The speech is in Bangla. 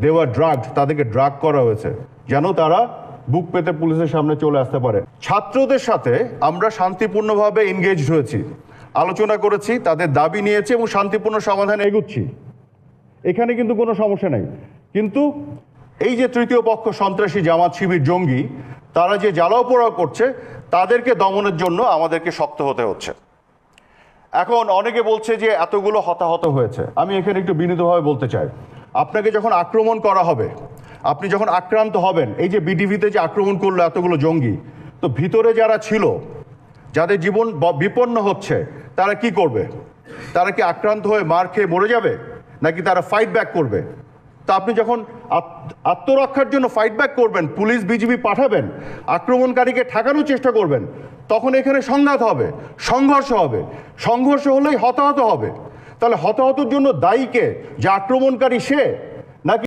দেওয়া ড্রাগ, তাদেরকে ড্রাগ করা হয়েছে যেন তারা বুক পেতে পুলিশের সামনে চলে আসতে পারে। ছাত্রদের সাথে আমরা শান্তিপূর্ণভাবে এনগেজড হয়েছি, আলোচনা করেছি, তাদের দাবি নিয়েছি এবং শান্তিপূর্ণ সমাধানে এগুচ্ছি। এখানে কিন্তু কোনো সমস্যা নেই। কিন্তু এই যে তৃতীয় পক্ষ সন্ত্রাসী জামাত শিবির জঙ্গি, তারা যে জ্বালাও পোড়াও করছে, তাদেরকে দমনের জন্য আমাদেরকে শক্ত হতে হচ্ছে। এখন অনেকে বলছে যে এতগুলো হতাহত হয়েছে। আমি এখানে একটু বিনীতভাবে বলতে চাই, আপনাকে যখন আক্রমণ করা হবে, আপনি যখন আক্রান্ত হবেন, এই যে বিডিভিতে যে আক্রমণ করলো এতগুলো জঙ্গি, তো ভিতরে যারা ছিল, যাদের জীবন বিপন্ন হচ্ছে, তারা কি করবে? তারা কি আক্রান্ত হয়ে মার খেয়ে মরে যাবে, নাকি তারা ফাইট ব্যাক করবে? তা আপনি যখন আত্মরক্ষার জন্য ফাইট ব্যাক করবেন, পুলিশ বিজিবি পাঠাবেন, আক্রমণকারীকে ঠেকানোর চেষ্টা করবেন, তখন এখানে সংঘাত হবে, সংঘর্ষ হবে। সংঘর্ষ হলেই হতাহত হবে। তাহলে হতাহতের জন্য দায়ী কে? যে আক্রমণকারী সে,